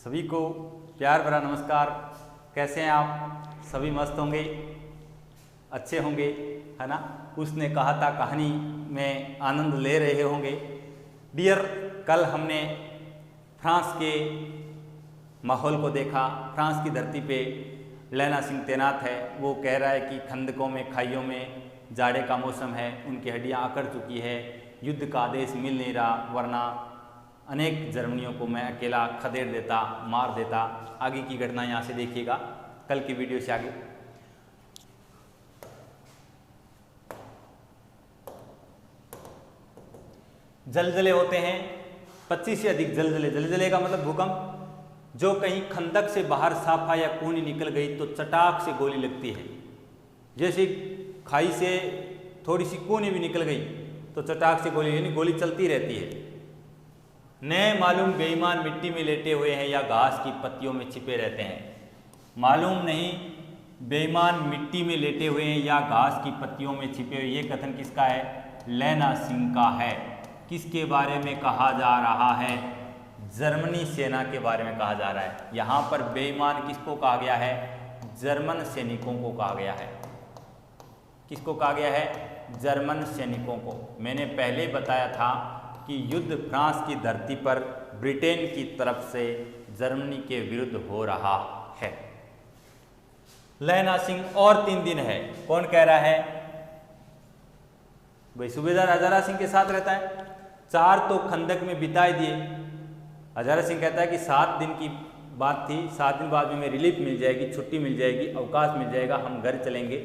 सभी को प्यार भरा नमस्कार। कैसे हैं आप? सभी मस्त होंगे, अच्छे होंगे, है ना? उसने कहा था कहानी में आनंद ले रहे होंगे। डियर, कल हमने फ्रांस के माहौल को देखा। फ्रांस की धरती पे लैना सिंह तैनात है। वो कह रहा है कि खंदकों में, खाइयों में जाड़े का मौसम है, उनकी हड्डियां अकड़ चुकी है, युद्ध का आदेश मिल नहीं रहा, वरना अनेक जर्मनियों को मैं अकेला खदेड़ देता, मार देता। आगे की घटना यहाँ से देखिएगा, कल की वीडियो से आगे। जलजले होते हैं 25 से अधिक जलजले। जलजले का मतलब भूकंप। जो कहीं खंदक से बाहर साफा या कूनी निकल गई तो चटाक से गोली लगती है। जैसे खाई से थोड़ी सी कूनी भी निकल गई तो चटाक से गोली, यानी गोली चलती रहती है। नए मालूम बेईमान मिट्टी में लेटे हुए हैं या घास की पत्तियों में छिपे रहते हैं। मालूम नहीं बेईमान मिट्टी में लेटे हुए हैं या घास की पत्तियों में छिपे हुए। ये कथन किसका है? लैना सिंह का है। किसके बारे में कहा जा रहा है? जर्मनी सेना के बारे में कहा जा रहा है। यहाँ पर बेईमान किसको कहा गया है? जर्मन सैनिकों को कहा गया है। किसको कहा गया है? जर्मन सैनिकों को। मैंने पहले बताया था कि युद्ध फ्रांस की धरती पर ब्रिटेन की तरफ से जर्मनी के विरुद्ध हो रहा है। लैना सिंह और 3 दिन है। कौन कह रहा है? भाई सूबेदार हजारा सिंह के साथ रहता है। 4 तो खंदक में बिताए दिए। हजारा सिंह कहता है कि 7 दिन की बात थी, 7 दिन बाद में हमें रिलीफ मिल जाएगी, छुट्टी मिल जाएगी, अवकाश मिल जाएगा, हम घर चलेंगे।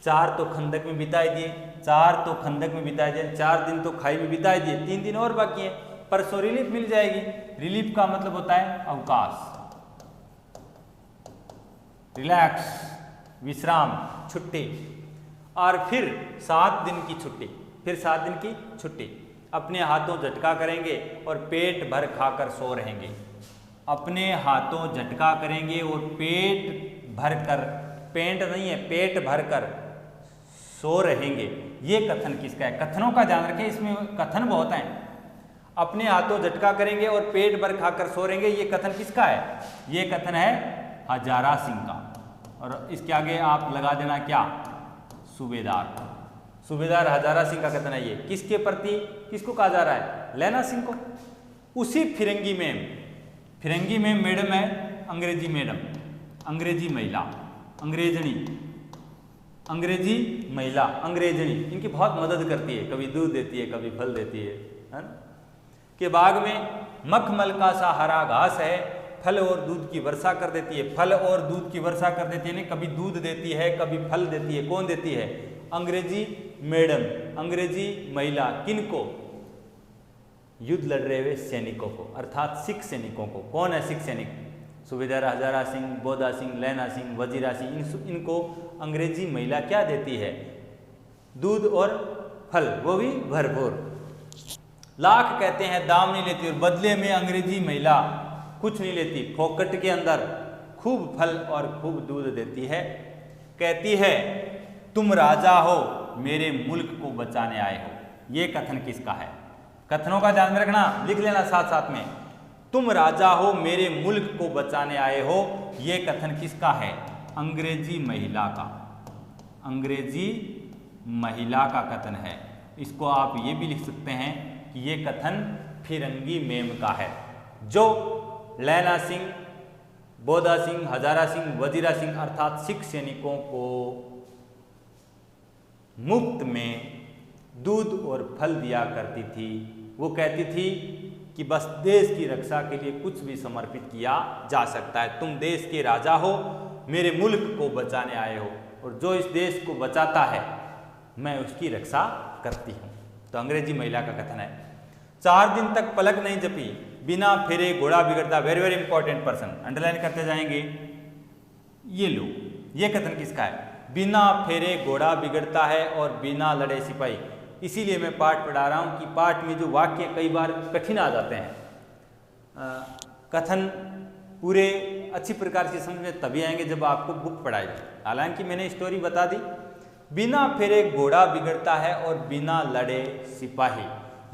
4 तो खंदक में बिताए दिए, 4 तो खंदक में बिताए दिए, 4 दिन तो खाई में बिताए दिए, 3 दिन और बाकी है। परसों रिलीफ मिल जाएगी। रिलीफ का मतलब होता है अवकाश, रिलैक्स, विश्राम, छुट्टी। और फिर 7 दिन की छुट्टी, फिर 7 दिन की छुट्टी। अपने हाथों झटका करेंगे और पेट भर खाकर सो रहेंगे। अपने हाथों झटका करेंगे और पेट भर कर, पेंट नहीं है, पेट भर कर सो रहेंगे। ये कथन किसका है? कथनों का ध्यान रखें, इसमें कथन बहुत हैं। अपने हाथों झटका करेंगे और पेट भर खाकर सो रहेंगे, ये कथन किसका है? ये कथन है हजारा सिंह का। और इसके आगे आप लगा देना क्या? सूबेदार। सूबेदार हजारा सिंह का कथन है ये। किसके प्रति, किसको कहा जा रहा है? लैना सिंह को। उसी फिरंगी मैम, फिरंगी मैम मैडम है अंग्रेजी मैडम, अंग्रेजी महिला, अंग्रेजनी, अंग्रेजी महिला, अंग्रेजनी। इनकी बहुत मदद करती है, कभी दूध देती है, कभी फल देती है ना? के बाग में मखमल का सा हरा घास है, फल और दूध की वर्षा कर देती है। फल और दूध की वर्षा कर देती है, नहीं कभी दूध देती है, कभी फल देती है। कौन देती है? अंग्रेजी मैडम, अंग्रेजी महिला। किनको? युद्ध लड़ रहे हुए सैनिकों को, अर्थात सिख सैनिकों को। कौन है सिख सैनिक? सूबेदार हजारा सिंह, बोधा सिंह, लैना सिंह, वजीरा सिंह। इनको अंग्रेजी महिला क्या देती है? दूध और फल, वो भी भरपूर। लाख कहते हैं दाम नहीं लेती, और बदले में अंग्रेजी महिला कुछ नहीं लेती, फोकट के अंदर खूब फल और खूब दूध देती है। कहती है तुम राजा हो, मेरे मुल्क को बचाने आए हो। ये कथन किसका है? कथनों का ध्यान में रखना, लिख लेना साथ साथ में। तुम राजा हो, मेरे मुल्क को बचाने आए हो, ये कथन किसका है? अंग्रेजी महिला का, अंग्रेजी महिला का कथन है। इसको आप ये भी लिख सकते हैं कि ये कथन फिरंगी मेम का है, जो लैना सिंह, बोधा सिंह, हजारा सिंह, वजीरा सिंह अर्थात सिख सैनिकों को मुफ्त में दूध और फल दिया करती थी। वो कहती थी कि बस देश की रक्षा के लिए कुछ भी समर्पित किया जा सकता है। तुम देश के राजा हो, मेरे मुल्क को बचाने आए हो, और जो इस देश को बचाता है मैं उसकी रक्षा करती हूँ। तो अंग्रेजी महिला का कथन है। 4 दिन तक पलक नहीं जपी, बिना फेरे घोड़ा बिगड़ता। Very very important person, underline करते जाएंगे। ये लो, ये कथन किसका है? बिना फेरे घोड़ा बिगड़ता है और बिना लड़े सिपाही। इसीलिए मैं पाठ पढ़ा रहा हूँ कि पाठ में जो वाक्य कई बार कठिन आ जाते हैं। कथन पूरे अच्छी प्रकार से समझ में तभी आएंगे जब आपको बुक पढ़ाई। हालांकि मैंने स्टोरी बता दी। बिना फेरे घोड़ा बिगड़ता है और बिना लड़े सिपाही,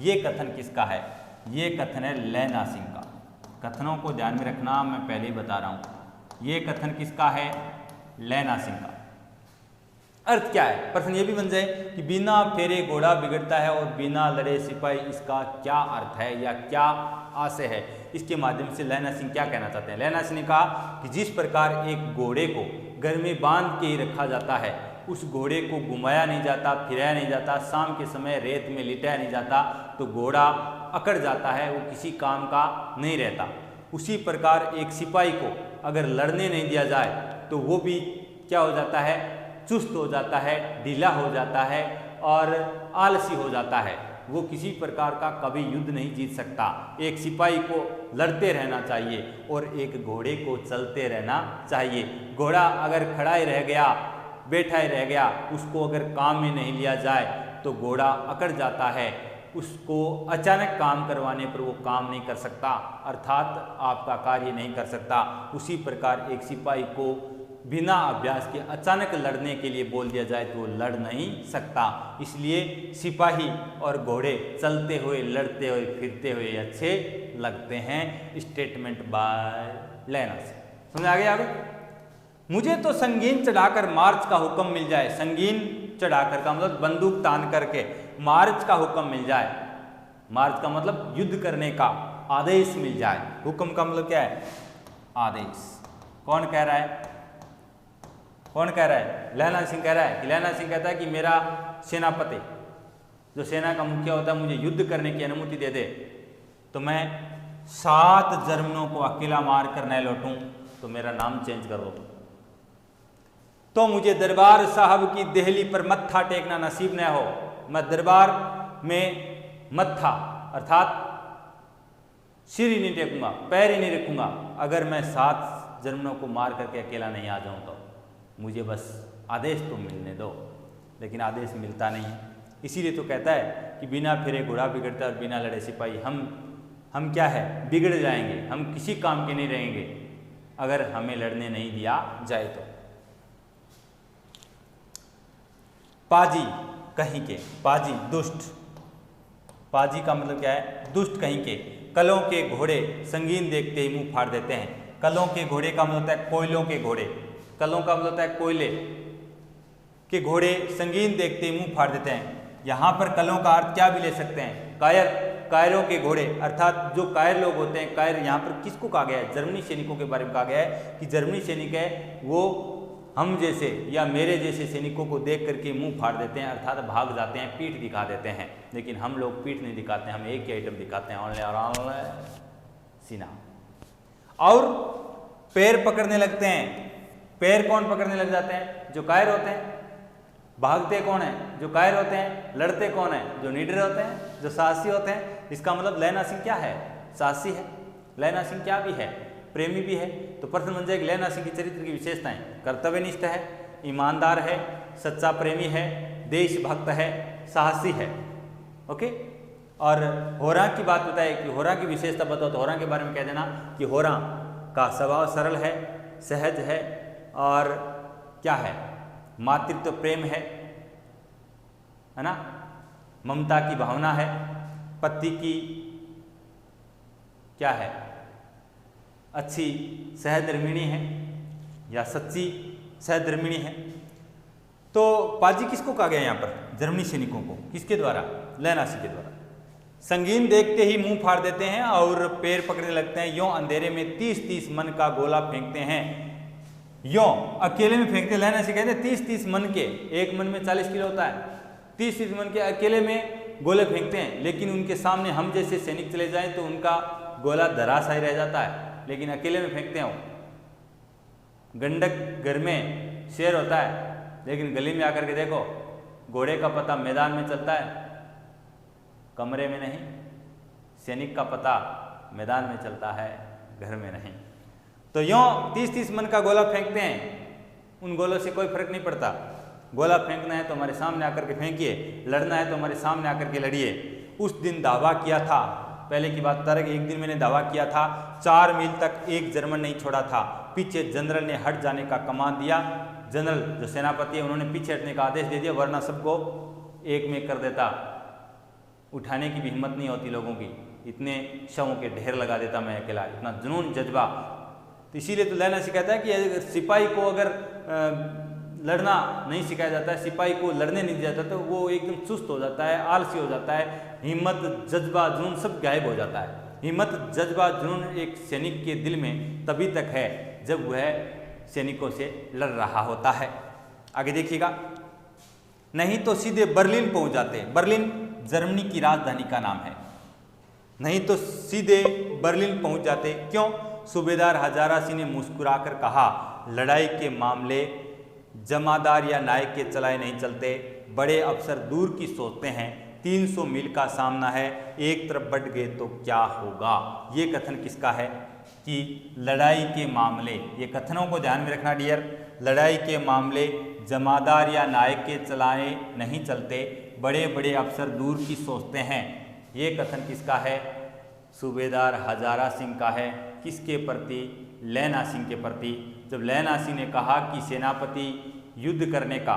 ये कथन किसका है? ये कथन है लैना सिंह का। कथनों को ध्यान में रखना, मैं पहले ही बता रहा हूं। ये कथन किसका है? लैना सिंह का। अर्थ क्या है? प्रश्न ये भी बन जाए कि बिना फेरे घोड़ा बिगड़ता है और बिना लड़े सिपाही, इसका क्या अर्थ है या क्या आशय है? इसके माध्यम से लैना सिंह क्या कहना चाहते हैं? लैना सिंह ने कहा कि जिस प्रकार एक घोड़े को घर में बांध के ही रखा जाता है, उस घोड़े को घुमाया नहीं जाता, फिराया नहीं जाता, शाम के समय रेत में लिटाया नहीं जाता, तो घोड़ा अकड़ जाता है, वो किसी काम का नहीं रहता। उसी प्रकार एक सिपाही को अगर लड़ने नहीं दिया जाए तो वो भी क्या हो जाता है? चुस्त हो जाता है, ढीला हो जाता है और आलसी हो जाता है। वो किसी प्रकार का कभी युद्ध नहीं जीत सकता। एक सिपाही को लड़ते रहना चाहिए और एक घोड़े को चलते रहना चाहिए। घोड़ा अगर खड़ा ही रह गया, बैठा ही रह गया, उसको अगर काम में नहीं लिया जाए तो घोड़ा अकड़ जाता है, उसको अचानक काम करवाने पर वो काम नहीं कर सकता, अर्थात आपका कार्य नहीं कर सकता। उसी प्रकार एक सिपाही को बिना अभ्यास के अचानक लड़ने के लिए बोल दिया जाए तो वो लड़ नहीं सकता। इसलिए सिपाही और घोड़े चलते हुए, लड़ते हुए, फिरते हुए अच्छे लगते हैं। स्टेटमेंट बाय लैना सिंह। समझ आ गया? आगे मुझे तो संगीन चढ़ाकर मार्च का हुक्म मिल जाए। संगीन चढ़ाकर का मतलब बंदूक तान करके मार्च का हुक्म मिल जाए। मार्च का मतलब युद्ध करने का आदेश मिल जाए। हुक्म का मतलब क्या है? आदेश। कौन कह रहा है? कौन कह रहा है? लैना सिंह कह रहा है। कि लैना सिंह कहता है कि मेरा सेनापति, जो सेना का मुखिया होता है, मुझे युद्ध करने की अनुमति दे दे तो मैं 7 जर्मनों को अकेला मार कर न लौटूं तो मेरा नाम चेंज कर दो, तो मुझे दरबार साहब की देहली पर मत्था टेकना नसीब न हो। मैं दरबार में मत्था अर्थात सिर ही नहीं टेकूंगा, पैर ही नहीं रखूंगा अगर मैं 7 जर्मनों को मार करके अकेला नहीं आ जाऊं तो। मुझे बस आदेश तो मिलने दो। लेकिन आदेश मिलता नहीं है। इसीलिए तो कहता है कि बिना फिरे घोड़ा बिगड़ता है और बिना लड़े सिपाही। हम क्या है? बिगड़ जाएंगे, हम किसी काम के नहीं रहेंगे अगर हमें लड़ने नहीं दिया जाए तो। पाजी कहीं के, पाजी दुष्ट। पाजी का मतलब क्या है? दुष्ट कहीं के। कलों के घोड़े संगीन देखते ही मुंह फाड़ देते हैं। कलों के घोड़े का मतलब होता है कोयलों के घोड़े। कलों का मतलब होता है कोयले के घोड़े संगीन देखते ही मुंह फाड़ देते हैं। यहाँ पर कलों का अर्थ क्या भी ले सकते हैं? कायर, कायरों के घोड़े अर्थात जो कायर लोग होते हैं। कायर यहाँ पर किसको कहा गया है? जर्मनी सैनिकों के बारे में कहा गया है कि जर्मनी सैनिक है वो हम जैसे या मेरे जैसे सैनिकों को देख करके मुंह फाड़ देते हैं, अर्थात भाग जाते हैं, पीठ दिखा देते हैं। लेकिन हम लोग पीठ नहीं दिखाते, हम एक ही आइटम दिखाते हैं, ऑनलाइन सीना। और पैर पकड़ने लगते हैं। पैर कौन पकड़ने लग जाते हैं? जो कायर होते हैं। भागते कौन है? जो कायर होते हैं। लड़ते कौन है? जो निडर होते हैं, जो साहसी होते हैं। इसका मतलब लैना सिंह क्या है? साहसी है। लैना सिंह क्या भी है? प्रेमी भी है। तो प्रश्न बन जाएगा लैना सिंह की चरित्र की विशेषताएं। कर्तव्यनिष्ठ है, ईमानदार है, सच्चा प्रेमी है, देशभक्त है, साहसी है। ओके। और होरा की बात बताए कि होरा की विशेषता बताओ तो होरा के बारे में कह देना कि होरा का स्वभाव सरल है, सहज है और क्या है? मातृत्व प्रेम है ना, ममता की भावना है, पति की क्या है? अच्छी सहधर्मिणी है या सच्ची सहधर्मिणी है। तो पाजी किसको कहा गया यहाँ पर? जर्मनी सैनिकों को। किसके द्वारा? लैना सिंह के द्वारा। संगीन देखते ही मुंह फाड़ देते हैं और पैर पकड़ने लगते हैं। यों अंधेरे में 30-30 मन का गोला फेंकते हैं। यों अकेले में फेंकते। लैना सिंह कहते हैं 30-30 मन के, एक मन में 40 किलो होता है, 30-30 मन के अकेले में गोले फेंकते हैं। लेकिन उनके सामने हम जैसे सैनिक चले जाएं तो उनका गोला धराशायी रह जाता है, लेकिन अकेले में फेंकते हैं वो। गंडक घर में शेर होता है, लेकिन गली में आकर के देखो, घोड़े का पता मैदान में चलता है, कमरे में नहीं। सैनिक का पता मैदान में चलता है, घर में नहीं। तो यों 30-30 मन का गोला फेंकते हैं। उन गोलों से कोई फर्क नहीं पड़ता। गोला फेंकना है तो हमारे सामने आकर के फेंकिए, लड़ना है तो हमारे सामने आकर के लड़िए। उस दिन दावा किया था, पहले की बात बता रहे कि एक दिन मैंने दावा किया था, 4 मील तक एक जर्मन नहीं छोड़ा था। पीछे जनरल ने हट जाने का कमान दिया। जनरल जो सेनापति है उन्होंने पीछे हटने का आदेश दे दिया, वरना सबको एक में कर देता। उठाने की भी हिम्मत नहीं होती लोगों की, इतने शवों के ढेर लगा देता मैं अकेला, इतना जुनून जज्बा। तो इसीलिए तो लेना सिखाता है कि अगर सिपाही को अगर लड़ना नहीं सिखाया जाता है, सिपाही को लड़ने नहीं दिया जाता तो वो एकदम सुस्त हो जाता है, आलसी हो जाता है, हिम्मत जज्बा जुनून सब गायब हो जाता है। हिम्मत जज्बा जुनून एक सैनिक के दिल में तभी तक है जब वह सैनिकों से लड़ रहा होता है। आगे देखिएगा, नहीं तो सीधे बर्लिन पहुंच जाते। बर्लिन जर्मनी की राजधानी का नाम है। नहीं तो सीधे बर्लिन पहुंच जाते। क्यों? सूबेदार हजारा सिंह ने मुस्कुराकर कहा, लड़ाई के मामले जमादार या नायक के चलाए नहीं चलते, बड़े अफसर दूर की सोचते हैं। 300 मील का सामना है, एक तरफ बढ़ गए तो क्या होगा। ये कथन किसका है कि लड़ाई के मामले, ये कथनों को ध्यान में रखना डियर, लड़ाई के मामले जमादार या नायक के चलाए नहीं चलते, बड़े बड़े अफसर दूर की सोचते हैं। ये कथन किसका है? सूबेदार हजारा सिंह का है। किसके प्रति? लैना सिंह के प्रति। जब लैना सिंह ने कहा कि सेनापति युद्ध करने का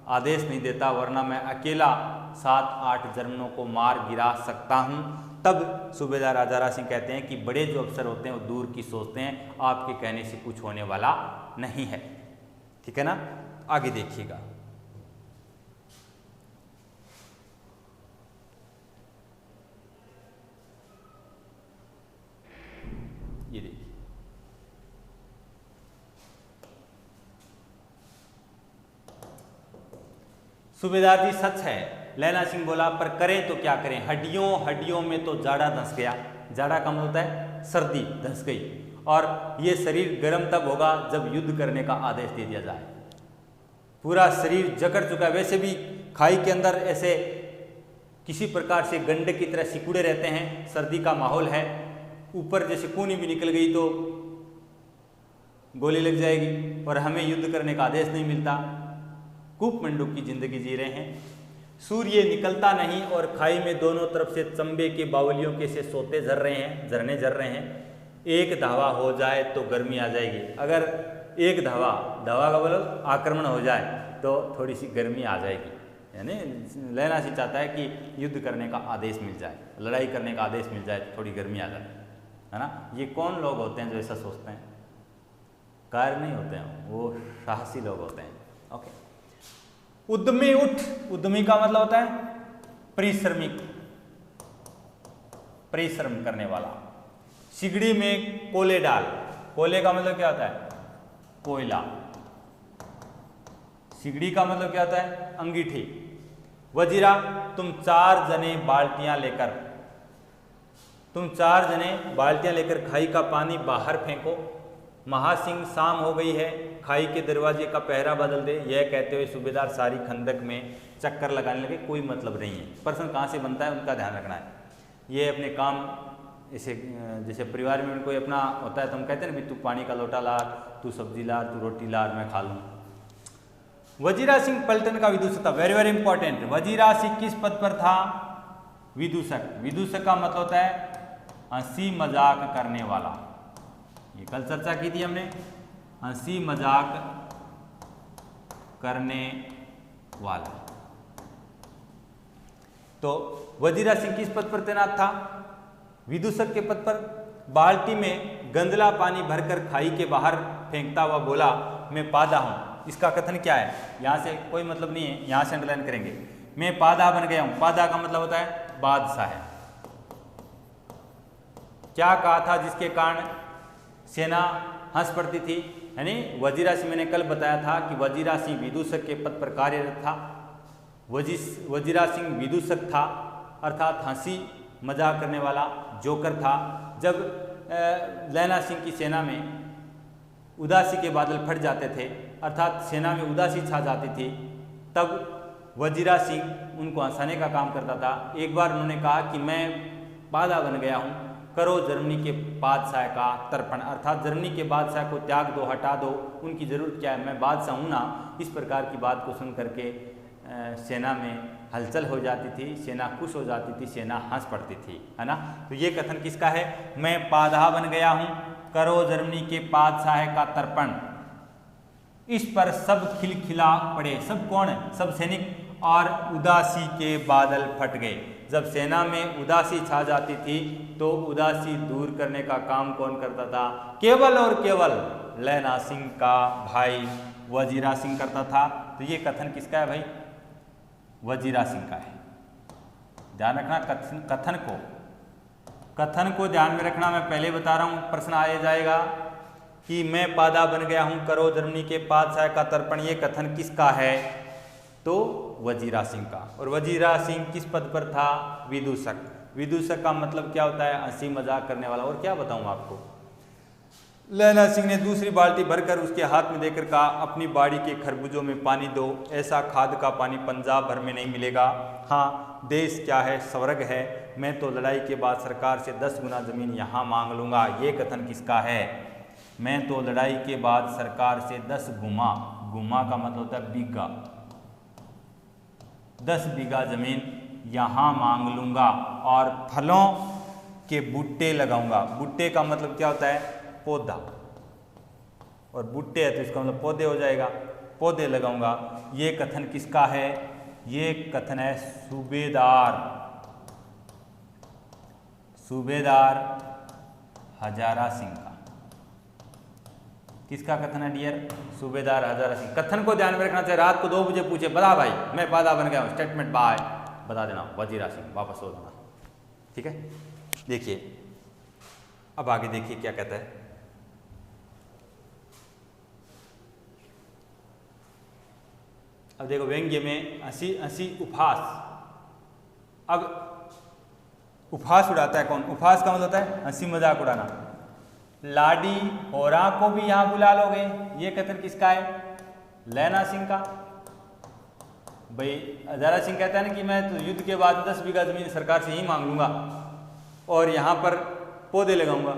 आदेश नहीं देता वरना मैं अकेला 7-8 जर्मनों को मार गिरा सकता हूं, तब सूबेदार हजारा सिंह कहते हैं कि बड़े जो अफसर होते हैं वो दूर की सोचते हैं, आपके कहने से कुछ होने वाला नहीं है। ठीक है ना? आगे देखिएगा, ये देखिए, सूबेदार जी सच है, लैना सिंह बोला, पर करें तो क्या करें, हड्डियों हड्डियों में तो जाड़ा धंस गया। जाड़ा का मतलब होता है सर्दी धंस गई, और ये शरीर गर्म तब होगा जब युद्ध करने का आदेश दे दिया जाए। पूरा शरीर जकड़ चुका है। वैसे भी खाई के अंदर ऐसे किसी प्रकार से गंडे की तरह सिकुड़े रहते हैं, सर्दी का माहौल है, ऊपर जैसे खूनी भी निकल गई तो गोली लग जाएगी, और हमें युद्ध करने का आदेश नहीं मिलता। कूप मंडूक की जिंदगी जी रहे हैं। सूर्य निकलता नहीं और खाई में दोनों तरफ से चंबे के बावलियों के से सोते झर रहे हैं, झरने झर रहे हैं। एक धावा हो जाए तो गर्मी आ जाएगी। अगर एक धावा का मतलब आक्रमण हो जाए तो थोड़ी सी गर्मी आ जाएगी। यानी लैना सिंह चाहता है कि युद्ध करने का आदेश मिल जाए, लड़ाई करने का आदेश मिल जाए तो थोड़ी गर्मी आ जाए, है ना। ये कौन लोग होते हैं जो ऐसा सोचते हैं? कार्य नहीं होते हैं, वो साहसी लोग होते हैं। ओके, उद्यमी उठ, उद्यमी का मतलब होता है परिश्रमिक, परिश्रम करने वाला। सिगड़ी में कोले डाल, कोले का मतलब क्या होता है? कोयला। सिगड़ी का मतलब क्या होता है? अंगीठी। वजीरा, तुम 4 जने बाल्टियां लेकर खाई का पानी बाहर फेंको। महासिंह, शाम हो गई है, खाई के दरवाजे का पहरा बदल दे। यह कहते हुए सूबेदार सारी खंदक में चक्कर लगाने लगे। कोई मतलब नहीं है, प्रश्न कहाँ से बनता है उनका ध्यान रखना है। ये अपने काम ऐसे, जैसे परिवार में कोई अपना होता है तो हम कहते हैं ना, तू पानी का लोटा ला, तू सब्जी ला, तू रोटी ला, मैं खा लूँ। वजीरा सिंह पलटन का विदूषक था। Very very important. Wazira Singh किस पद पर था? विदूषक। विदूषक का मतलब होता है हंसी मजाक करने वाला। ये कल चर्चा की थी हमने, हंसी मजाक करने वाला। तो वजीरा सिंह किस पद पर तैनात था? विदूषक के पद पर। बाल्टी में गंदला पानी भरकर खाई के बाहर फेंकता हुआ बोला, मैं पादा हूं। इसका कथन क्या है? यहां से कोई मतलब नहीं है, यहां से अंडरलाइन करेंगे। मैं पादा बन गया हूं। पादा का मतलब होता है बादशाह है। क्या कहा था जिसके कारण सेना हंस पड़ती थी? यानी वजीरा सिंह, मैंने कल बताया था कि वजीरा सिंह विदूषक के पद पर कार्यरत था। वजीरा सिंह विदूषक था, अर्थात हंसी मजाक करने वाला, जोकर था। जब लैना सिंह की सेना में उदासी के बादल फट जाते थे, अर्थात सेना में उदासी छा जाती थी, तब वजीरा सिंह उनको हंसाने का काम करता था। एक बार उन्होंने कहा कि मैं पादा बन गया हूँ, करो जर्मनी के बादशाह का तर्पण, अर्थात जर्मनी के बादशाह को त्याग दो, हटा दो, उनकी ज़रूरत क्या है, मैं बादशाह हूँ ना। इस प्रकार की बात को सुन करके सेना में हलचल हो जाती थी, सेना खुश हो जाती थी, सेना हंस पड़ती थी, है ना। तो ये कथन किसका है? मैं पादा बन गया हूँ, करो जर्मनी के बादशाह का तर्पण। इस पर सब खिलखिला पड़े। सब कौन है? सब सैनिक। और उदासी के बादल फट गए। जब सेना में उदासी छा जाती थी तो उदासी दूर करने का काम कौन करता था? केवल और केवल लैना सिंह का भाई वजीरा सिंह करता था। तो ये कथन किसका है भाई? वजीरा सिंह का है। ध्यान रखना कथन को ध्यान में रखना। मैं पहले बता रहा हूं, प्रश्न आया जाएगा कि मैं पादा बन गया हूं, करो जर्मनी के पातशाह का तर्पण। ये कथन किसका है? तो वजीरा सिंह का। और वजीरा सिंह किस पद पर था? विदूषक। विदूषक का मतलब क्या होता है? हंसी मजाक करने वाला। और क्या बताऊं आपको, लैना सिंह ने दूसरी बाल्टी भरकर उसके हाथ में देकर कहा, अपनी बाड़ी के खरबूजों में पानी दो, ऐसा खाद का पानी पंजाब भर में नहीं मिलेगा। हाँ, देश क्या है? स्वर्ग है। मैं तो लड़ाई के बाद सरकार से 10 गुना जमीन यहाँ मांग लूंगा। ये कथन किसका है? मैं तो लड़ाई के बाद सरकार से 10 गुमा का मतलब होता है बीघा, 10 बीघा जमीन यहाँ मांग लूंगा और फलों के बूटे लगाऊंगा। बूटे का मतलब क्या होता है? पौधा। और बूटे है तो इसका मतलब पौधे हो जाएगा, पौधे लगाऊंगा। ये कथन किसका है? ये कथन है सूबेदार हजारा सिंह का। किसका कथन है डियर? सूबेदार हजारा सिंह। कथन को ध्यान में रखना चाहिए। रात को 2 बजे पूछे, बता भाई मैं पादा बन गया हूं, स्टेटमेंट बाय, बता देना वजीरा सिंह, वापस हो जाना। ठीक है, देखिए अब आगे देखिए क्या कहता है। अब देखो व्यंग्य में हंसी उपहास। अब उपहास उड़ाता है कौन? उपहास का मतलब होता है हंसी मजाक उड़ाना। लाडी होरा को भी यहां बुला लोगे। ये कथन किसका है? लैना सिंह का। भाई हजारा सिंह कहता है ना कि मैं तो युद्ध के बाद 10 बीघा जमीन सरकार से ही मांग लूंगा और यहां पर पौधे लगाऊंगा।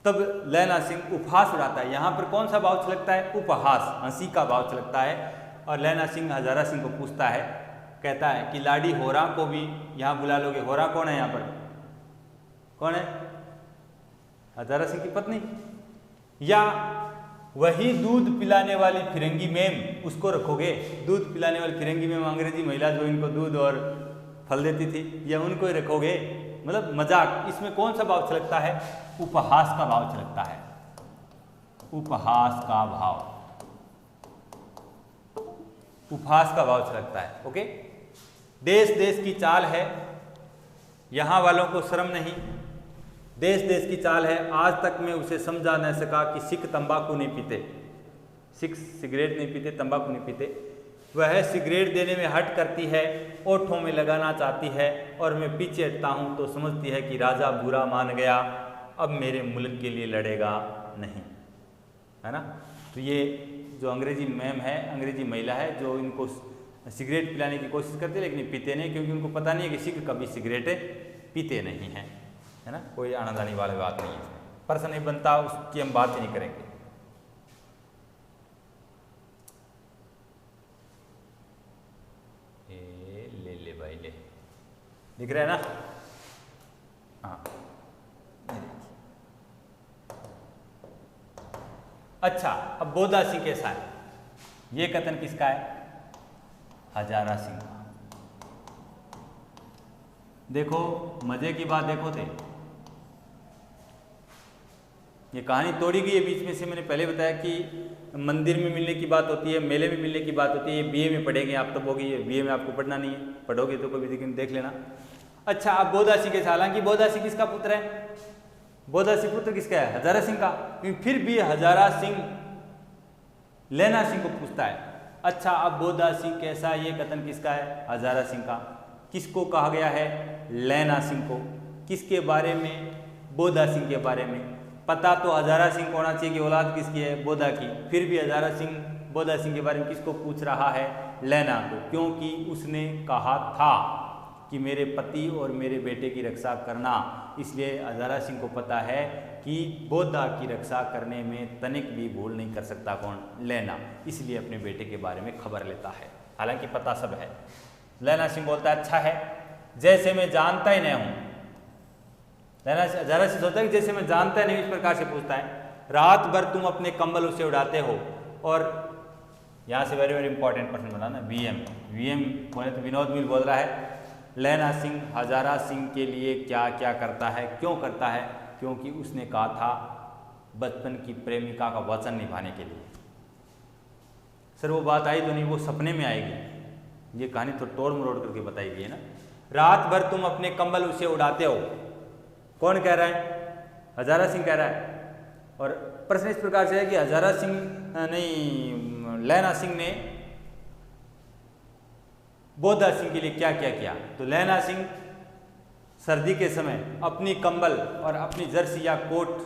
तब लैना सिंह उपहास उड़ाता है। यहां पर कौन सा भाव छलकता है? उपहास, हंसी का भाव छलकता है। और लैना सिंह हजारा सिंह को पूछता है, कहता है कि लाडी होरा को भी यहाँ बुला लोगे। होरा कौन है? यहाँ पर कौन है? हजारा सिंह की पत्नी, या वही दूध पिलाने वाली फिरंगी मैम, उसको रखोगे? दूध पिलाने वाली फिरंगी मैम अंग्रेजी महिला जो इनको दूध और फल देती थी, या उनको ही रखोगे? मतलब मजाक। इसमें कौन सा भाव छलकता है? उपहास का भाव छलकता है। उपहास का भाव, उपहास का भाव छलकता है। ओके, देश देश की चाल है, यहाँ वालों को शर्म नहीं। देश देश की चाल है, आज तक मैं उसे समझा न सका कि सिख तंबाकू नहीं पीते, सिख सिगरेट नहीं पीते, तंबाकू नहीं पीते। वह सिगरेट देने में हट करती है, ओठों में लगाना चाहती है और मैं पीछे हटता हूँ तो समझती है कि राजा बुरा मान गया, अब मेरे मुल्क के लिए लड़ेगा नहीं, है ना। तो ये जो अंग्रेजी मैम है, अंग्रेजी महिला है, जो इनको सिगरेट पिलाने की कोशिश करती है लेकिन पीते नहीं, क्योंकि उनको पता नहीं है कि सिख कभी सिगरेट पीते नहीं हैं, है ना। कोई आनादानी वाली बात नहीं है, प्रश्न नहीं बनता, उसकी हम बात ही नहीं करेंगे। ले भाई ले, दिख रहा है ना। हाँ, अच्छा, अब बोदासी कैसा है? ये कथन किसका है? हजारा सिंह का। देखो मजे की बात, देखो थे ये कहानी तोड़ी गई है बीच में से। मैंने पहले बताया कि मंदिर में मिलने की बात होती है, मेले में मिलने की बात होती है। ये बीए में पढ़ेंगे आप, तब होगी। बीए में आपको पढ़ना नहीं है, पढ़ोगे तो कभी देख लेना। अच्छा, अब बोदासी कैसा? हालांकि बोदासी किसका पुत्र है? बोदासी पुत्र किसका है? हजारा सिंह का। फिर भी हजारा सिंह लैना सिंह को पूछता है, अच्छा अब बोदासी कैसा? ये कथन किसका है? हजारा सिंह का। किसको कहा गया है? लैना सिंह को। किसके बारे में? बोदा सिंह के बारे में। पता तो हजारा सिंह को होना चाहिए कि औलाद किसकी है? बोदा की। फिर भी हजारा सिंह बोदा सिंह के बारे में किसको पूछ रहा है? लैना को, क्योंकि उसने कहा था कि मेरे पति और मेरे बेटे की रक्षा करना। इसलिए हजारा सिंह को पता है कि बोधा की रक्षा करने में तनिक भी भूल नहीं कर सकता कौन? लैना। इसलिए अपने बेटे के बारे में खबर लेता है, हालांकि पता सब है। लैना सिंह बोलता है, अच्छा है, जैसे मैं जानता ही नहीं हूँ। लैना हजारा सिंह सोचता है कि जैसे मैं जानता ही नहीं, इस प्रकार से पूछता है। रात भर तुम अपने कंबल उसे उड़ाते हो। और यहाँ से वेरी वेरी इंपॉर्टेंट प्रश्न बना ना, वीएम बोले तो विनोद मिल बोल रहा है लैना सिंह हजारा सिंह के लिए क्या क्या करता है, क्यों करता है? क्योंकि उसने कहा था बचपन की प्रेमिका का वचन निभाने के लिए। सर वो बात आई तो नहीं, वो सपने में आएगी। ये कहानी तो तोड़ मरोड़ करके बताई गई है ना। रात भर तुम अपने कंबल उसे उड़ाते हो। कौन कह रहा है? हजारा सिंह कह रहा है। और प्रश्न इस प्रकार से है कि हजारा सिंह नहीं, लैना सिंह ने बोधा सिंह के लिए क्या क्या किया? तो लैना सिंह सर्दी के समय अपनी कंबल और अपनी जर्सी या कोट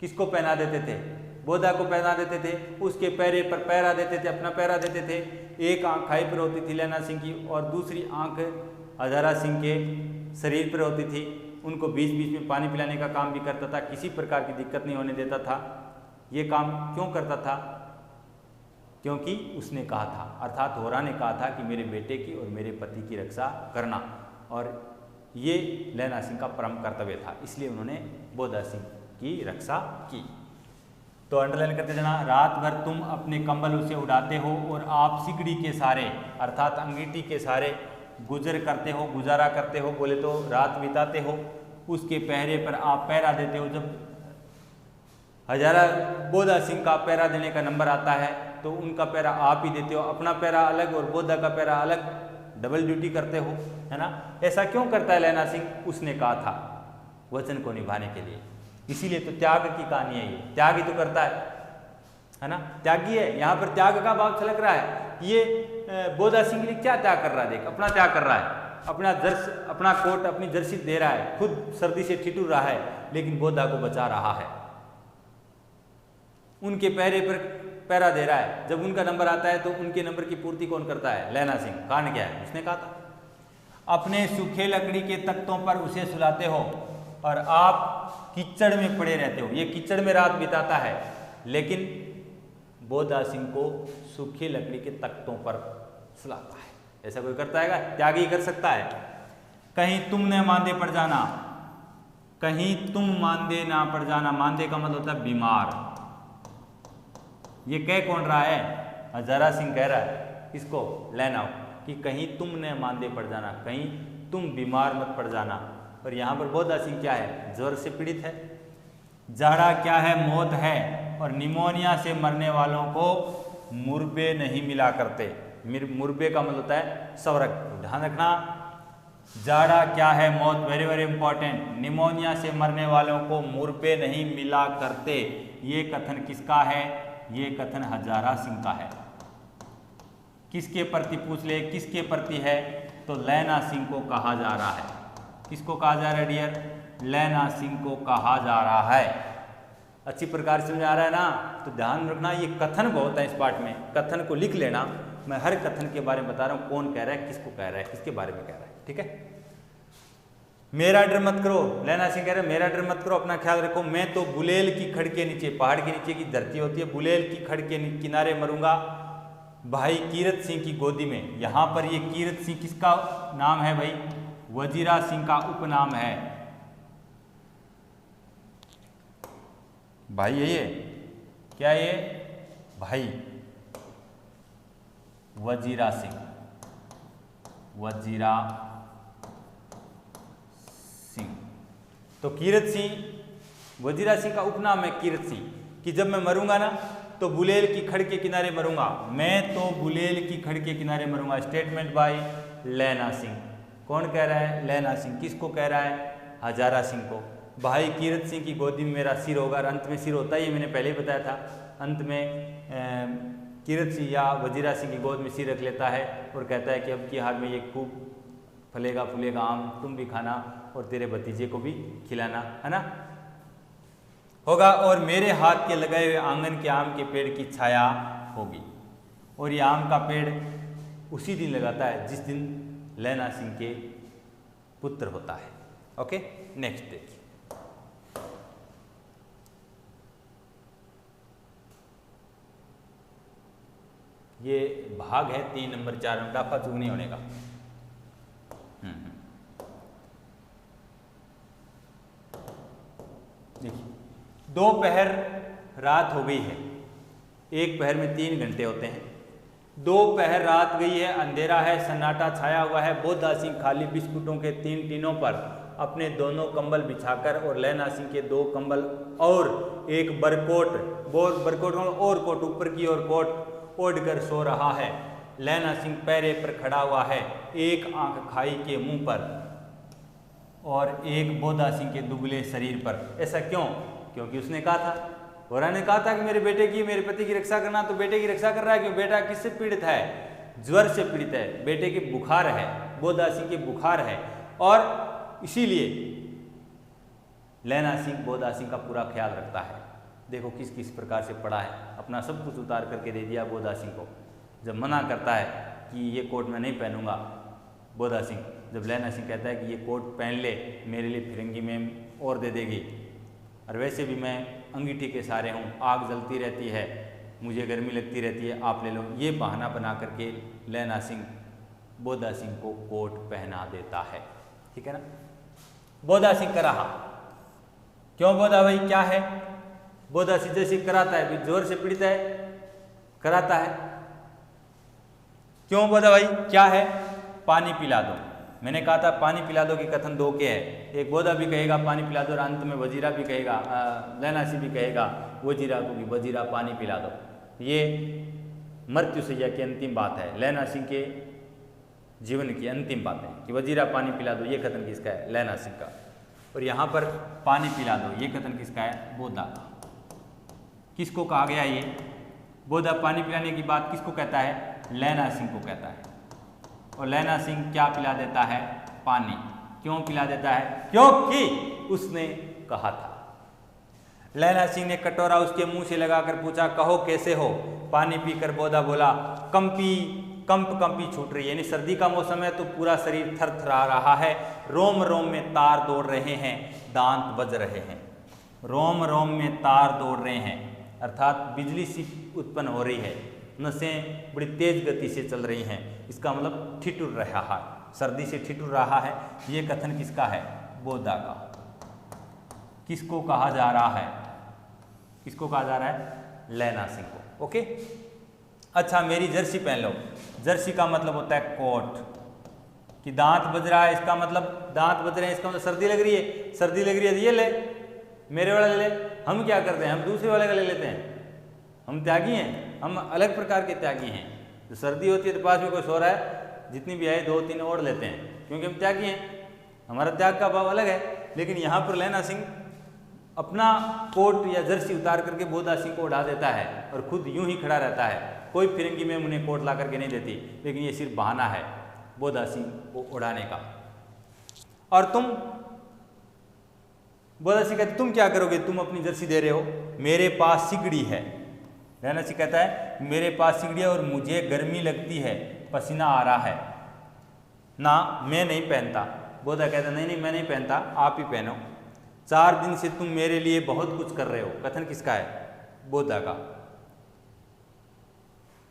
किसको पहना देते थे? बोधा को पहना देते थे। उसके पैरे पर पैरा देते थे, अपना पैरा देते थे। एक आंख खाई पर होती थी लैना सिंह की और दूसरी आंख हजारा सिंह के शरीर पर होती थी। उनको बीच बीच में पानी पिलाने का काम भी करता था, किसी प्रकार की दिक्कत नहीं होने देता था। ये काम क्यों करता था? क्योंकि उसने कहा था, अर्थात होरा ने कहा था कि मेरे बेटे की और मेरे पति की रक्षा करना, और ये लैना सिंह का परम कर्तव्य था, इसलिए उन्होंने बोधा सिंह की रक्षा की। तो अंडरलाइन करते जाना, रात भर तुम अपने कंबल उसे उड़ाते हो और आप सिकड़ी के सहारे अर्थात अंगीठी के सहारे गुजर करते हो, गुजारा करते हो, बोले तो रात बिताते हो। उसके पहरे पर आप पैरा देते हो। जब हजारा बोधा सिंह का पैरा देने का नंबर आता है तो उनका पैरा आप ही देते हो, अपना पैरा अलग और बोधा का पैरा अलग, डबल ड्यूटी करते हो, है ना। ऐसा क्यों करता है लैना सिंह? उसने कहा था वचन को निभाने के लिए, इसीलिए तो त्याग की कहानी है ये। त्याग ही तो करता है ना, त्यागी है। यहाँ पर त्याग का भाव छलक रहा है। ये बोधा सिंह के लिए क्या त्याग कर रहा है? देख, अपना त्याग कर रहा है, अपना कोट, अपनी जर्सी दे रहा है, खुद सर्दी से ठिठुर रहा है, लेकिन बोधा को बचा रहा है। उनके पैरे पर पैरा दे रहा है। जब उनका नंबर आता है तो उनके नंबर की पूर्ति कौन करता है? लैना सिंह। कारण क्या है? उसने कहा था अपने सूखे लकड़ी के तख्तों पर उसे सुलाते हो और आप कीचड़ में पड़े रहते हो। ये कीचड़ में रात बिताता है, लेकिन बोधा सिंह को सूखी लकड़ी के तख्तों पर सुलाता है। ऐसा कोई करता है? त्यागी कर सकता है। कहीं तुम न मांदे पड़ जाना, कहीं तुम मांदे ना पड़ जाना। मांदे का मतलब होता है बीमार। ये कह कौन रहा है? हजारा सिंह कह रहा है इसको, लैना, कि कहीं तुम न मांदे पड़ जाना, कहीं तुम बीमार मत पड़ जाना। और यहाँ पर बोधा सिंह क्या है? ज्वर से पीड़ित है। जाड़ा क्या है? मौत है। और निमोनिया से मरने वालों को मुरबे नहीं मिला करते। मुरबे का मतलब होता है सवरक। ध्यान रखना, जाड़ा क्या है? मौत। Very very important. निमोनिया से मरने वालों को मुरबे नहीं मिला करते। ये कथन किसका है? ये कथन हजारा सिंह का है। किसके प्रति पूछ ले, किसके प्रति है? तो लैना सिंह को कहा जा रहा है। किसको कहा जा रहा है डियर? लैना सिंह को कहा जा रहा है। अच्छी प्रकार से समझ आ रहा है ना? तो ध्यान रखना, ये कथन बहुत है इस पाठ में। कथन को लिख लेना। मैं हर कथन के बारे में बता रहा हूँ, कौन कह रहा है, किसको कह रहा है, किसके बारे में कह रहा है, ठीक है। मेरा डर मत करो, लैना सिंह कह रहे मेरा डर मत करो, अपना ख्याल रखो। मैं तो बुलेल की खड़ के नीचे, पहाड़ के नीचे की धरती होती है, बुलेल की खड़ के किनारे मरूंगा भाई कीरत सिंह की गोदी में। यहाँ पर ये कीरत सिंह किसका नाम है भाई? वजीरा सिंह का उपनाम है भाई। ये क्या? ये भाई वजीरा सिंह, वजीरा सिंह। तो कीरत सिंह, वजीरा सिंह का उपनाम है कीरत सिंह, कि जब मैं मरूंगा ना तो बुलेल की खड़ के किनारे मरूंगा। मैं तो बुलेल की खड़ के किनारे मरूंगा। स्टेटमेंट बाय लैना सिंह। कौन कह रहा है? लैना सिंह। किसको कह रहा है? हजारा सिंह को। भाई कीरत सिंह की गोदी में मेरा सिर होगा। और अंत में सिर होता है, ये मैंने पहले ही बताया था। अंत में कीरत सिंह या वजीरा सिंह की गोद में सिर रख लेता है और कहता है कि अब की हार में ये खूब फलेगा फूलेगा आम, तुम भी खाना और तेरे भतीजे को भी खिलाना, है ना, होगा। और मेरे हाथ के लगाए हुए आंगन के आम के पेड़ की छाया होगी। और ये आम का पेड़ उसी दिन लगाता है जिस दिन लैना सिंह के पुत्र होता है। ओके, नेक्स्ट देखिए। ये भाग है 3 नंबर 4 में, डाफा चूक नहीं होने का। देखिए, 2 पहर रात हो गई है। एक पहर में 3 घंटे होते हैं। दोपहर रात गई है, अंधेरा है, सन्नाटा छाया हुआ है। बोधा सिंह खाली बिस्कुटों के 3 टीनों पर अपने दोनों कंबल बिछाकर और लैना सिंह के 2 कंबल और एक बरकोट और कोट ऊपर की ओर कोट ओढ़कर सो रहा है। लैना सिंह पैरे पर खड़ा हुआ है, एक आंख खाई के मुंह पर और एक बोधा सिंह के दुबले शरीर पर। ऐसा क्यों? क्योंकि उसने कहा था, वोरा ने कहा था कि मेरे पति की रक्षा करना, तो बेटे की रक्षा कर रहा है। क्यों? बेटा किससे पीड़ित है? ज्वर से पीड़ित है, बेटे के बुखार है, बोधा सिंह के बुखार है, और इसीलिए लैना सिंह बोधा सिंह का पूरा ख्याल रखता है। देखो किस किस प्रकार से पड़ा है, अपना सब कुछ उतार करके दे दिया बोधा सिंह को। जब मना करता है कि ये कोट मैं नहीं पहनूंगा, बोधा सिंह, जब लैना सिंह कहता है कि ये कोट पहन ले, मेरे लिए फिरंगी में और दे देगी, और वैसे भी मैं अंगीठी के सहारे हूँ, आग जलती रहती है, मुझे गर्मी लगती रहती है, आप ले लो। ये बहाना बना करके लैना सिंह बोधा सिंह को कोट पहना देता है। ठीक है ना? बोधा सिंह कर रहा, क्यों बोधा भाई क्या है? बोधा सिंह जैसे कराता है, जोर से पीड़ित है, कराता है। क्यों बोधा भाई क्या है? पानी पिला दो। मैंने कहा था पानी पिला दो कि कथन 2 के है। एक बोधा भी कहेगा पानी पिला दो, और अंत में वजीरा भी कहेगा, लैना सिंह भी कहेगा वजीरा को भी, वजीरा पानी पिला दो। ये मृत्युशैया की अंतिम बात है, लैना सिंह के जीवन की अंतिम बात है कि वजीरा पानी पिला दो। ये कथन किसका है? लैना सिंह का। और यहाँ पर पानी पिला दो, ये कथन किसका है? बोधा का। किसको कहा गया ये? बोधा पानी पिलाने की बात किसको कहता है? लैना सिंह को कहता है। और लैना सिंह क्या पिला देता है? पानी। क्यों पिला देता है? क्योंकि उसने कहा था। लैना सिंह ने कटोरा उसके मुंह से लगाकर पूछा, कहो कैसे हो? पानी पीकर बोधा बोला, कंपी छूट रही है, यानी सर्दी का मौसम है तो पूरा शरीर थरथरा रहा है, रोम रोम में तार दौड़ रहे हैं, दांत बज रहे हैं। रोम रोम में तार दौड़ रहे हैं अर्थात बिजली सी उत्पन्न हो रही है, नसें बड़ी तेज गति से चल रही हैं। इसका मतलब ठिठुर रहा है, सर्दी से ठिठुर रहा है। ये कथन किसका है? बोधा का। किसको कहा जा रहा है? किसको कहा जा रहा है? लैना सिंह को। ओके, अच्छा मेरी जर्सी पहन लो। जर्सी का मतलब होता है कोट। कि दांत बज रहा है, इसका मतलब दांत बज रहे हैं, इसका मतलब सर्दी लग रही है। सर्दी लग रही है तो ये ले, मेरे वाला ले ले। हम क्या करते हैं? हम दूसरे वाले का ले लेते हैं। हम त्यागी हैं, हम अलग प्रकार के त्यागी हैं। जो सर्दी होती है तो पास में कोई सो रहा है, जितनी भी आए 2-3 और लेते हैं, क्योंकि हम त्यागी हैं, हमारा त्याग का भाव अलग है। लेकिन यहाँ पर लैना सिंह अपना कोट या जर्सी उतार करके बोधा सिंह को उड़ा देता है और खुद यूं ही खड़ा रहता है। कोई फिरंगी में उन्हें कोट ला करके नहीं देती, लेकिन ये सिर्फ बहाना है बोधा सिंह को उड़ाने का। और तुम, बोधा सिंह कहते तुम क्या करोगे? तुम अपनी जर्सी दे रहे हो, मेरे पास सिगड़ी है। लैना सिंह कहता है मेरे पास सिगड़ी है और मुझे गर्मी लगती है, पसीना आ रहा है ना, मैं नहीं पहनता। बोधा कहता नहीं नहीं मैं नहीं पहनता, आप ही पहनो। 4 दिन से तुम मेरे लिए बहुत कुछ कर रहे हो। कथन किसका है? बोधा का।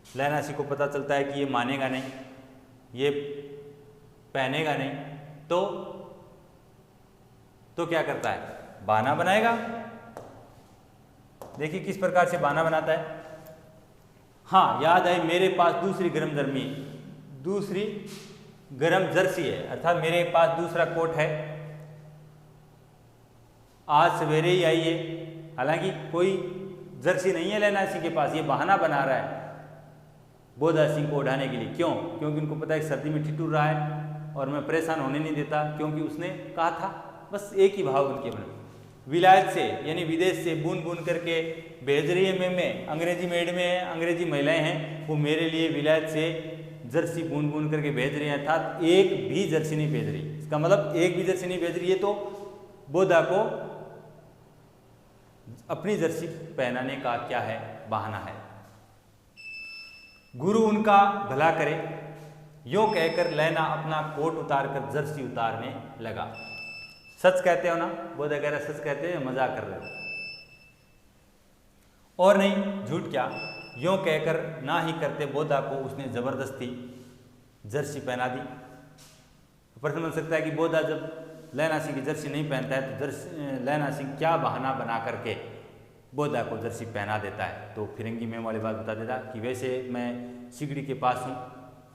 लैना सिंह को पता चलता है कि ये मानेगा नहीं, ये पहनेगा नहीं, तो क्या करता है? बहाना बनाएगा। देखिए किस प्रकार से बहाना बनाता है। हाँ याद आई, मेरे पास दूसरी गर्म जर्सी है, अर्थात मेरे पास दूसरा कोट है, आज सवेरे ही आई है। हालांकि कोई जर्सी नहीं है लैना सिंह के पास, ये बहाना बना रहा है बोधा सिंह को उड़ाने के लिए। क्यों? क्योंकि उनको पता है कि सर्दी में ठिठुर रहा है और मैं परेशान होने नहीं देता, क्योंकि उसने कहा था। बस एक ही भाव उनके मन में। विलायत से यानी विदेश से बुन बुन करके भेज रही है मैं अंग्रेजी मेड में अंग्रेजी महिलाएं हैं, वो मेरे लिए विलायत से जर्सी बुन बुन करके भेज रही है, अर्थात एक भी जर्सी नहीं भेज रही। इसका मतलब एक भी जर्सी नहीं भेज रही है, तो बोधा को अपनी जर्सी पहनाने का क्या है? बहाना है। गुरु उनका भला करे, यूं कहकर लैना अपना कोट उतार कर जर्सी उतारने लगा। सच कहते हो ना? बोधा कह रहा सच कहते हो, मजाक कर रहे हो? और नहीं, झूठ क्या? यूं कहकर ना ही करते बोधा को उसने जबरदस्ती जर्सी पहना दी। प्रश्न बन सकता है कि बोधा जब लैना सिंह की जर्सी नहीं पहनता है तो लैना सिंह क्या बहाना बना करके बोधा को जर्सी पहना देता है। तो फिरंगी में वाली बात बता देता कि वैसे मैं सिगड़ी के पास हूँ।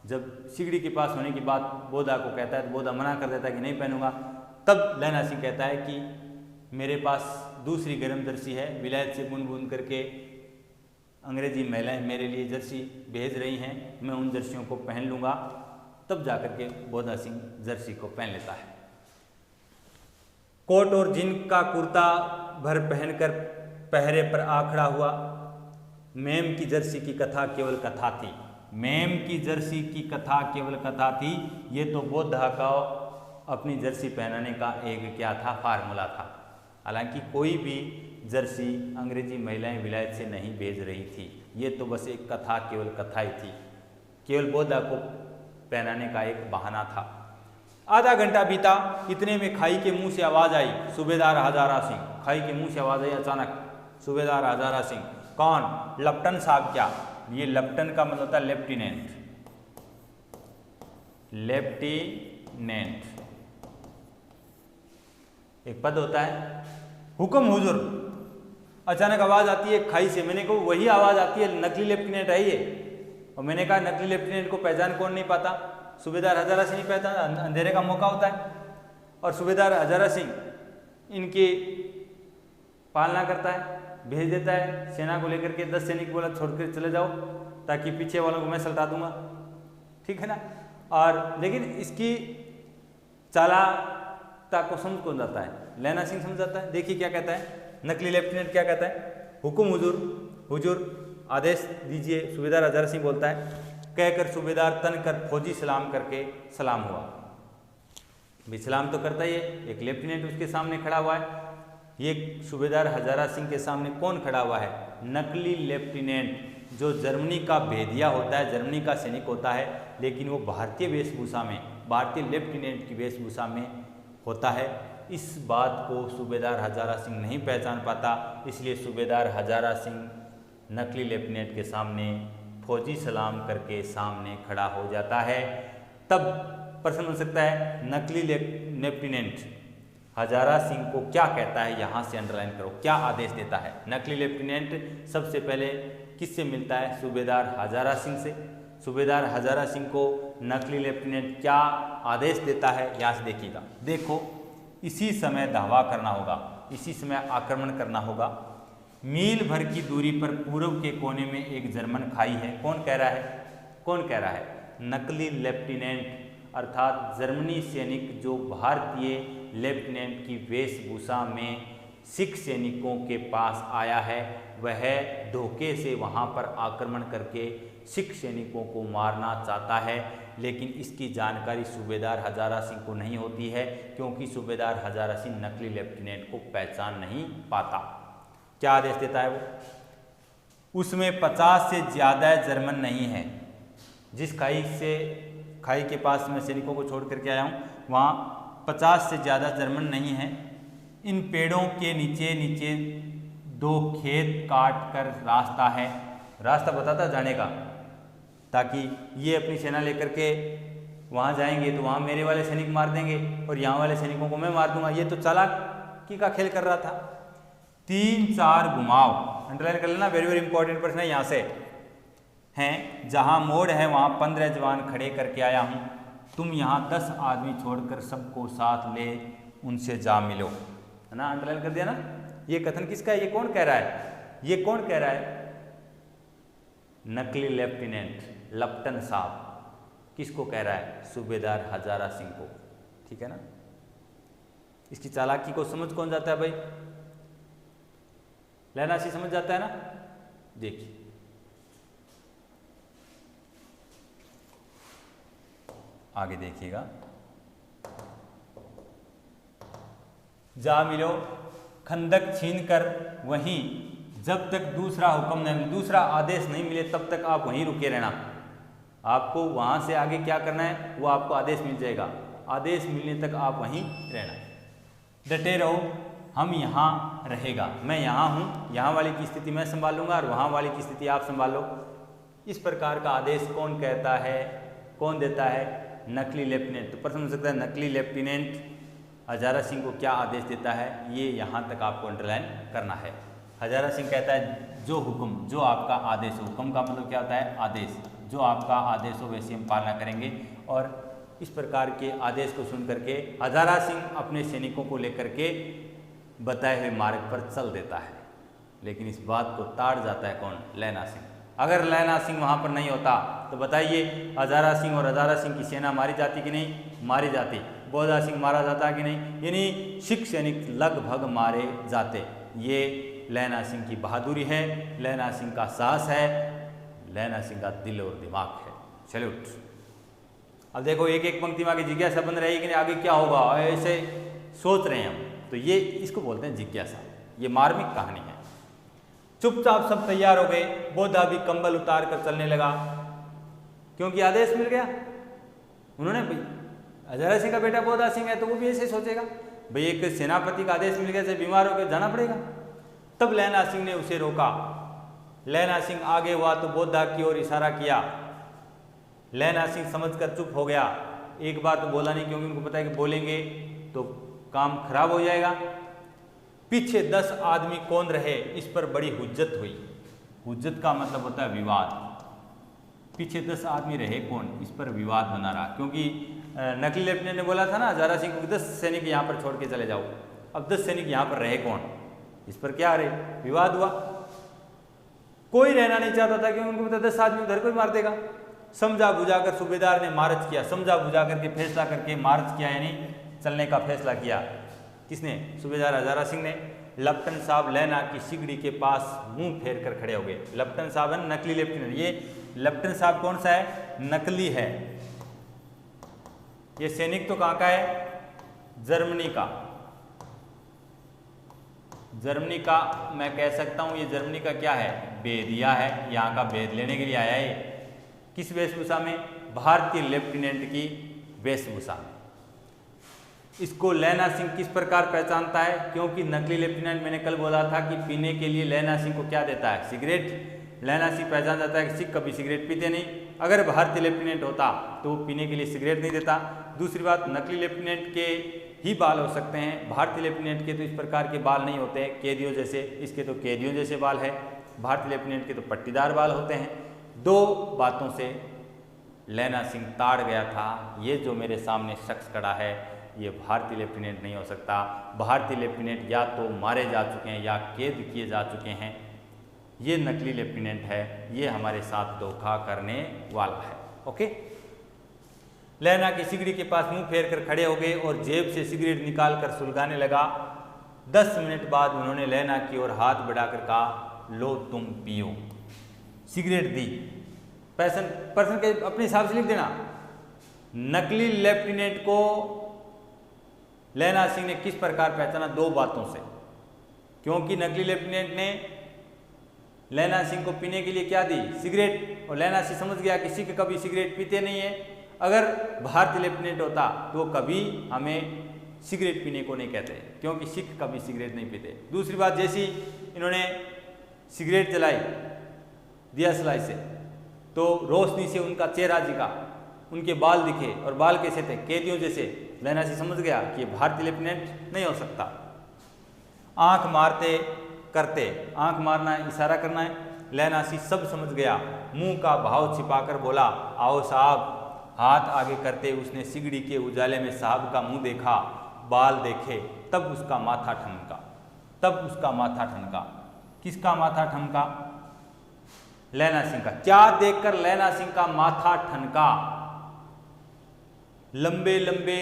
जब सिगड़ी के पास होने की बात बोधा को कहता है तो बोधा मना कर देता है कि नहीं पहनूंगा। तब लहना सिंह कहता है कि मेरे पास दूसरी गर्म जर्सी है, विलायत से बुन बुन करके अंग्रेजी महिलाएं मेरे लिए जर्सी भेज रही हैं, मैं उन जर्सियों को पहन लूँगा। तब जाकर के बोधा सिंह जर्सी को पहन लेता है। कोट और जीन का कुर्ता भर पहनकर पहरे पर आ खड़ा हुआ। मेम की जर्सी की कथा केवल कथा थी। मेम की जर्सी की कथा केवल कथा थी। ये तो बोधा का अपनी जर्सी पहनाने का एक क्या था, फार्मूला था। हालांकि कोई भी जर्सी अंग्रेजी महिलाएं विलायत से नहीं भेज रही थी। ये तो बस एक कथा, केवल कथा ही थी, केवल बोधा को पहनाने का एक बहाना था। आधा घंटा बीता, इतने में खाई के मुंह से आवाज आई, सूबेदार हजारा सिंह। खाई के मुंह से आवाज आई अचानक, सूबेदार हजारा सिंह। कौन? लेफ्टिनेंट साहब। क्या ये लेफ्टिनेंट का मतलब होता है लेफ्टिनेंट, लेफ्टिनेंट एक पद होता है। हुक्म हुजूर। अचानक आवाज आती है खाई से। मैंने कहा वही आवाज आती है, नकली लेफ्टिनेंट है ये। और मैंने कहा नकली लेफ्टिनेंट को पहचान कौन नहीं पाता? सूबेदार हजारा सिंह नहीं पहचान, अंधेरे का मौका होता है। और सूबेदार हजारा सिंह इनकी पालना करता है, भेज देता है सेना को लेकर के। 10 सैनिक बोला छोड़ कर चले जाओ ताकि पीछे वालों को मैं सल्टा दूंगा, ठीक है ना। और लेकिन इसकी चालाकता को समझ कौन जाता है? लहना सिंह समझ जाता है। देखिए क्या कहता है नकली लेफ्टिनेंट, क्या कहता है? हुकुम हुजूर, हुजूर आदेश दीजिए। सूबेदार हजारा सिंह बोलता है। कहकर सूबेदार तन कर फौजी सलाम करके सलाम हुआ। भी सलाम तो करता ही है, एक लेफ्टिनेंट उसके सामने खड़ा हुआ है। ये सूबेदार हजारा सिंह के सामने कौन खड़ा हुआ है? नकली लेफ्टिनेंट, जो जर्मनी का भेदिया होता है, जर्मनी का सैनिक होता है, लेकिन वो भारतीय वेशभूषा में, भारतीय लेफ्टिनेंट की वेशभूषा में होता है। इस बात को सूबेदार हजारा सिंह नहीं पहचान पाता, इसलिए सूबेदार हजारा सिंह नकली लेफ्टिनेंट के सामने फौजी सलाम करके सामने खड़ा हो जाता है। तब प्रश्न बन सकता है नकली लेफ्टिनेंट हजारा सिंह को क्या कहता है? यहाँ से अंडरलाइन करो, क्या आदेश देता है? नकली लेफ्टिनेंट सबसे पहले किससे मिलता है? सूबेदार हजारा सिंह से। सूबेदार हजारा सिंह को नकली लेफ्टिनेंट क्या आदेश देता है? यहाँ से देखिएगा। देखो, इसी समय धावा करना होगा, इसी समय आक्रमण करना होगा। मील भर की दूरी पर पूर्व के कोने में एक जर्मन खाई है। कौन कह रहा है? कौन कह रहा है? नकली लेफ्टिनेंट, अर्थात जर्मनी सैनिक जो भारतीय लेफ्टिनेंट की वेशभूषा में सिख सैनिकों के पास आया है, वह धोखे से वहां पर आक्रमण करके सिख सैनिकों को मारना चाहता है। लेकिन इसकी जानकारी सूबेदार हजारा सिंह को नहीं होती है, क्योंकि सूबेदार हजारा सिंह नकली लेफ्टिनेंट को पहचान नहीं पाता। क्या आदेश देता है वो? उसमें 50 से ज़्यादा जर्मन नहीं है। जिस खाई के पास मैं सैनिकों को छोड़ करके आया हूँ, वहाँ 50 से ज़्यादा जर्मन नहीं है। इन पेड़ों के नीचे नीचे 2 खेत काट कर रास्ता है, रास्ता बताता जाने का, ताकि ये अपनी सेना लेकर के वहाँ जाएंगे तो वहाँ मेरे वाले सैनिक मार देंगे और यहाँ वाले सैनिकों को मैं मार दूंगा। ये तो चालाकी का खेल कर रहा था। 3-4 घुमाव, अंडरलाइन कर लेना, वेरी वेरी इंपॉर्टेंट प्रश्न है यहाँ से हैं। जहाँ मोड़ है वहाँ 15 जवान खड़े करके आया हूँ, तुम यहाँ 10 आदमी छोड़कर सबको साथ ले उनसे जा मिलो, है ना। अंडरलाइन कर दिया ना। ये कथन किसका है? ये कौन कह रहा है? ये कौन कह रहा है? नकली लेफ्टिनेंट लप्टन साहब। किसको कह रहा है? सूबेदार हजारा सिंह को, ठीक है ना। इसकी चालाकी को समझ कौन जाता है भाई? लहना सिंह समझ जाता है ना। देखिए आगे देखिएगा। जा मिलो, खंदक छीन कर वहीं, जब तक दूसरा हुक्म नहीं, दूसरा आदेश नहीं मिले तब तक आप वहीं रुके रहना। आपको वहां से आगे क्या करना है वो आपको आदेश मिल जाएगा, आदेश मिलने तक आप वहीं रहना। डटे रहो, हम यहाँ रहेगा, मैं यहाँ हूँ, यहाँ वाली की स्थिति मैं संभालूंगा और वहाँ वाली की स्थिति आप संभालो। इस प्रकार का आदेश कौन कहता है, कौन देता है? नकली लेफ्टिनेंट। तो प्रश्न हो सकता है नकली लेफ्टिनेंट हजारा सिंह को क्या आदेश देता है? ये यहाँ तक आपको अंडरलाइन करना है हजारा सिंह कहता है जो हुक्म, जो आपका आदेश हो, हुक्म का मतलब क्या होता है, आदेश, जो आपका आदेश हो वैसी हम पालना करेंगे। और इस प्रकार के आदेश को सुन करके हजारा सिंह अपने सैनिकों को लेकर के बताए हुए मार्ग पर चल देता है। लेकिन इस बात को ताड़ जाता है कौन, लैना सिंह। अगर लैना सिंह वहाँ पर नहीं होता तो बताइए हजारा सिंह और हजारा सिंह की सेना मारी जाती कि नहीं, मारी जाती। बोधा सिंह मारा जाता कि नहीं, यानी सिख सैनिक लगभग मारे जाते। ये लैना सिंह की बहादुरी है, लैना सिंह का साहस है, लैना सिंह का दिल और दिमाग है। सैल्यूट। अब देखो एक एक पंक्ति में आगे जिज्ञासा बन रही है कि आगे क्या होगा, ऐसे सोच रहे हैं हम, तो ये इसको बोलते हैं जिज्ञासा। ये मार्मिक कहानी है। चुपचाप सब तैयार हो गए, बोधा भी कंबल उतार कर चलने लगा, क्योंकि आदेश मिल गया। उन्होंने, भाई हजारा सिंह का बेटा बोधा सिंह है तो वो भी ऐसे सोचेगा, भाई एक सेनापति का आदेश मिल गया, से बीमार होकर जाना पड़ेगा। तब लैना सिंह ने उसे रोका। लैना सिंह आगे हुआ तो बोधा की ओर इशारा किया। लैना सिंह समझकर चुप हो गया। एक बार तो बोला नहीं, क्योंकि उनको पता है कि बोलेंगे तो काम खराब हो जाएगा। पीछे 10 आदमी कौन रहे, इस पर बड़ी हुज्जत हुई। हुज्जत का मतलब होता है विवाद। पीछे 10 आदमी रहे कौन, इस पर विवाद बना रहा, क्योंकि नकली लेफ्टिनेंट ने बोला था ना हजारा सिंह को 10 सैनिक यहाँ पर छोड़ के चले जाओ। अब 10 सैनिक यहाँ पर रहे कौन, इस पर क्या रहे, विवाद हुआ। कोई रहना नहीं चाहता था, क्योंकि उनको पता 10 आदमी उधर कोई मार देगा। समझा बुझाकर सूबेदार ने मार्च किया, समझा बुझा करके फैसला करके मार्च किया, यानी चलने का फैसला किया। किसने, सूबेदार हजारा सिंह ने। लेफ्टिनेंट साहब लैना की सिगड़ी के पास मुंह फेर कर खड़े हो गए। लेफ्टिनेंट साहब है नकली लेफ्टिनेंट, ये लेफ्टिनेंट साहब कौन सा है, नकली है। ये सैनिक तो कहाँ का है, जर्मनी का। जर्मनी का मैं कह सकता हूं, ये जर्मनी का क्या है, बेदिया है। यहाँ का भेद लेने के लिए आया है। किस वेशभूषा में, भारतीय लेफ्टिनेंट की वेशभूषा में। इसको लैना सिंह किस प्रकार पहचानता है, क्योंकि नकली लेफ्टिनेंट, मैंने कल बोला था कि पीने के लिए लैना सिंह को क्या देता है, सिगरेट। लैना सिंह पहचान जाता है कि सिख कभी सिगरेट पीते नहीं। अगर भारतीय लेफ्टिनेंट होता तो वो पीने के लिए सिगरेट नहीं देता। दूसरी बात, नकली लेफ्टिनेंट के ही बाल हो सकते हैं, भारतीय लेफ्टिनेंट के तो इस प्रकार के बाल नहीं होते, कैदियों जैसे। इसके तो कैदियों जैसे बाल है, भारतीय लेफ्टिनेंट के तो पट्टीदार बाल होते हैं। 2 बातों से लैना सिंह ताड़ गया था, ये जो मेरे सामने शख्स खड़ा है ये भारतीय लेफ्टिनेंट नहीं हो सकता। भारतीय लेफ्टिनेंट या तो मारे जा चुके हैं या कैद किए जा चुके हैं। ये नकली लेफ्टिनेंट है, ये हमारे साथ धोखा करने वाला है। ओके। लैना की सिगड़ी के पास मुंह फेर कर खड़े हो गए और जेब से सिगरेट निकाल कर सुलगाने लगा। 10 मिनट बाद उन्होंने लैना की ओर हाथ बढ़ाकर कहा, लो तुम पियो। सिगरेट दी। पर्सन के अपने हिसाब से लिख देना। नकली लेफ्टिनेंट को लैना सिंह ने किस प्रकार पहचाना, 2 बातों से। क्योंकि नकली लेफ्टिनेंट ने लैना सिंह को पीने के लिए क्या दी, सिगरेट। और लैना सिंह समझ गया कि सिख कभी सिगरेट पीते नहीं है। अगर भारतीय लेफ्टिनेंट होता तो वो कभी हमें सिगरेट पीने को नहीं कहते, क्योंकि सिख कभी सिगरेट नहीं पीते। दूसरी बात, जैसी इन्होंने सिगरेट जलाई दिया सलाई से, तो रोशनी से उनका चेहरा दिखा, उनके बाल दिखे, और बाल कैसे थे, कैदियों जैसे। लैना सिंह समझ गया कि भारतीय लेफ्टिनेंट नहीं हो सकता। आंख मारते करते, आंख मारना है, इशारा करना है। लैना सिंह सब समझ गया। मुंह का भाव छिपाकर बोला, आओ साहब। हाथ आगे करते उसने सिगड़ी के उजाले में साहब का मुंह देखा, बाल देखे, तब उसका माथा ठनका। तब उसका माथा ठनका। किसका माथा ठनका, लैना सिंह का। क्या देखकर लैना सिंह का माथा ठनका, लंबे लंबे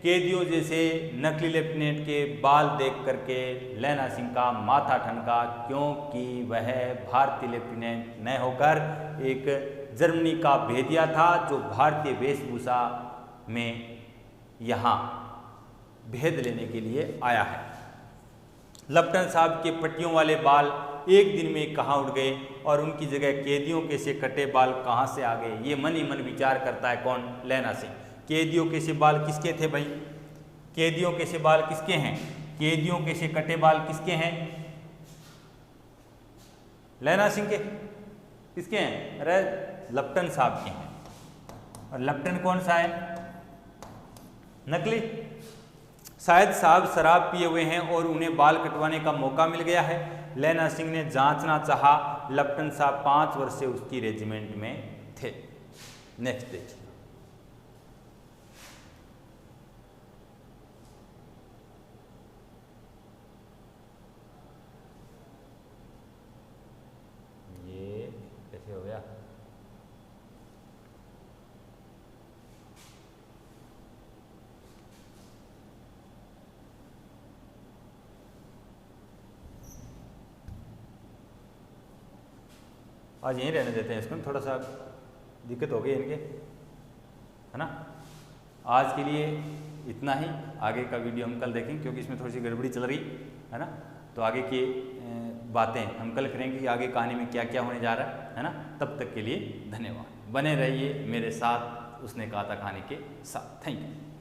कैदियों जैसे नकली लेफ्टिनेंट के बाल देख करके लैना सिंह का माथा ठनका, क्योंकि वह भारतीय लेफ्टिनेंट न होकर एक जर्मनी का भेदिया था, जो भारतीय वेशभूषा में यहाँ भेद लेने के लिए आया है। लेफ्टिनेंट साहब के पट्टियों वाले बाल एक दिन में कहाँ उड़ गए, और उनकी जगह कैदियों के से कटे बाल कहाँ से आ गए, ये मन ही मन विचार करता है कौन, लैना सिंह। कैदियों के से बाल किसके थे भाई, कैदियों के से बाल किसके हैं, कैदियों के से कटे बाल किसके हैं, लैना सिंह के। किसके हैं, अरे लेफ्टिनेंट साहब के हैं। और लेफ्टिनेंट कौन सा है, नकली। शायद साहब शराब पिए हुए हैं और उन्हें बाल कटवाने का मौका मिल गया है। लैला सिंह ने जांचना चाहा, लपटन साहब 5 वर्ष से उसकी रेजिमेंट में थे। नेक्स्ट देखिए, ये कैसे हो गया, आज यहीं रहने देते हैं इसको, थोड़ा सा दिक्कत हो गई इनके, है ना। आज के लिए इतना ही, आगे का वीडियो हम कल देखेंगे क्योंकि इसमें थोड़ी सी गड़बड़ी चल रही है ना। तो आगे की बातें हम कल करेंगे कि आगे कहानी में क्या क्या होने जा रहा है ना। तब तक के लिए धन्यवाद, बने रहिए मेरे साथ उसने कहा था कहानी के साथ। Thank you.